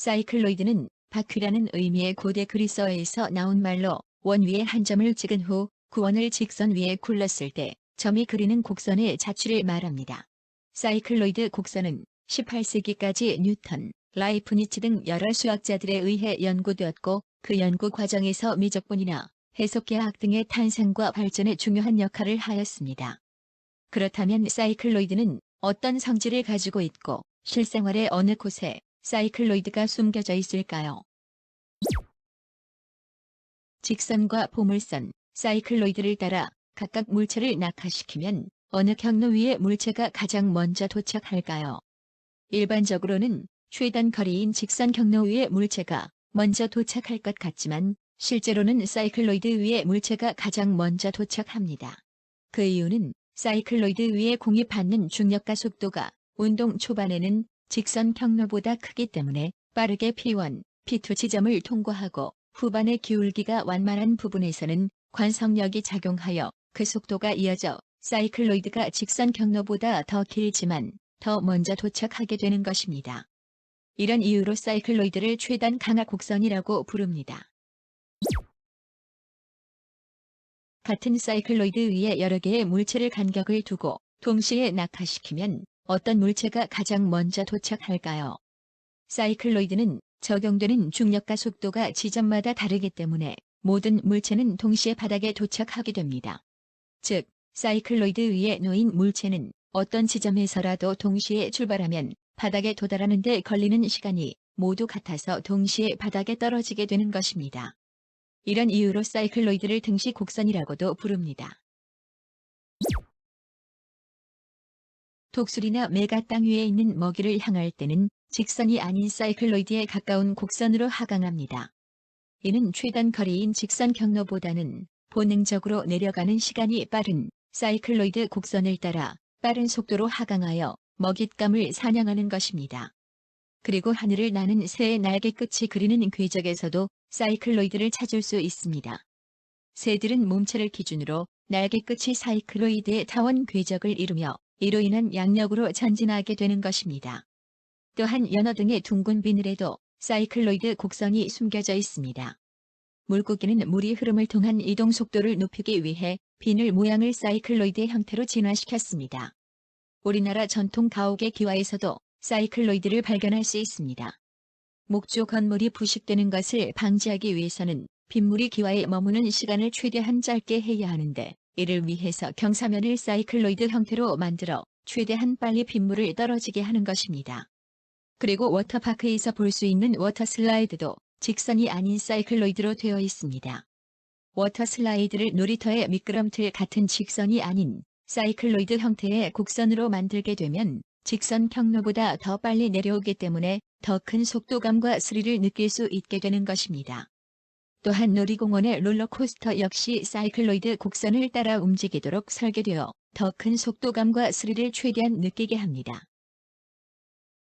사이클로이드는 바퀴라는 의미의 고대 그리스어에서 나온 말로 원 위에 한 점을 찍은 후 구원을 직선 위에 굴렀을 때 점이 그리는 곡선의 자취를 말합니다. 사이클로이드 곡선은 18세기까지 뉴턴, 라이프니츠 등 여러 수학자들에 의해 연구되었고 그 연구 과정에서 미적분이나 해석계학 등의 탄생과 발전에 중요한 역할을 하였습니다. 그렇다면 사이클로이드는 어떤 성질을 가지고 있고 실생활의 어느 곳에 사이클로이드가 숨겨져 있을까요? 직선과 포물선, 사이클로이드를 따라 각각 물체를 낙하시키면 어느 경로 위에 물체가 가장 먼저 도착할까요? 일반적으로는 최단 거리인 직선 경로 위에 물체가 먼저 도착할 것 같지만 실제로는 사이클로이드 위에 물체가 가장 먼저 도착합니다. 그 이유는 사이클로이드 위에 공이 받는 중력과 속도가 운동 초반에는 직선 경로보다 크기 때문에 빠르게 P1, P2 지점을 통과하고 후반의 기울기가 완만한 부분에서는 관성력이 작용하여 그 속도가 이어져 사이클로이드가 직선 경로보다 더 길지만 더 먼저 도착하게 되는 것입니다. 이런 이유로 사이클로이드를 최단 강압 곡선이라고 부릅니다. 같은 사이클로이드 위에 여러 개의 물체를 간격을 두고 동시에 낙하시키면 어떤 물체가 가장 먼저 도착할까요? 사이클로이드는 적용되는 중력과 속도가 지점마다 다르기 때문에 모든 물체는 동시에 바닥에 도착하게 됩니다. 즉, 사이클로이드 위에 놓인 물체는 어떤 지점에서라도 동시에 출발하면 바닥에 도달하는 데 걸리는 시간이 모두 같아서 동시에 바닥에 떨어지게 되는 것입니다. 이런 이유로 사이클로이드를 등시 곡선이라고도 부릅니다. 독수리나 매가 땅 위에 있는 먹이를 향할 때는 직선이 아닌 사이클로이드에 가까운 곡선으로 하강합니다. 이는 최단 거리인 직선 경로보다는 본능적으로 내려가는 시간이 빠른 사이클로이드 곡선을 따라 빠른 속도로 하강하여 먹잇감을 사냥하는 것입니다. 그리고 하늘을 나는 새의 날개 끝이 그리는 궤적에서도 사이클로이드를 찾을 수 있습니다. 새들은 몸체를 기준으로 날개 끝이 사이클로이드의 타원 궤적을 이루며 이로 인한 양력으로 전진하게 되는 것입니다. 또한 연어 등의 둥근 비늘에도 사이클로이드 곡선이 숨겨져 있습니다. 물고기는 물이 흐름을 통한 이동 속도를 높이기 위해 비늘 모양을 사이클로이드 형태로 진화시켰습니다. 우리나라 전통 가옥의 기와에서도 사이클로이드를 발견할 수 있습니다. 목조 건물이 부식되는 것을 방지하기 위해서는 빗물이 기와에 머무는 시간을 최대한 짧게 해야 하는데 이를 위해서 경사면을 사이클로이드 형태로 만들어 최대한 빨리 빗물을 떨어지게 하는 것입니다. 그리고 워터파크에서 볼 수 있는 워터슬라이드도 직선이 아닌 사이클로이드로 되어 있습니다. 워터슬라이드를 놀이터의 미끄럼틀 같은 직선이 아닌 사이클로이드 형태의 곡선으로 만들게 되면 직선 경로보다 더 빨리 내려오기 때문에 더 큰 속도감과 스릴을 느낄 수 있게 되는 것입니다. 또한 놀이공원의 롤러코스터 역시 사이클로이드 곡선을 따라 움직이도록 설계되어 더 큰 속도감과 스릴을 최대한 느끼게 합니다.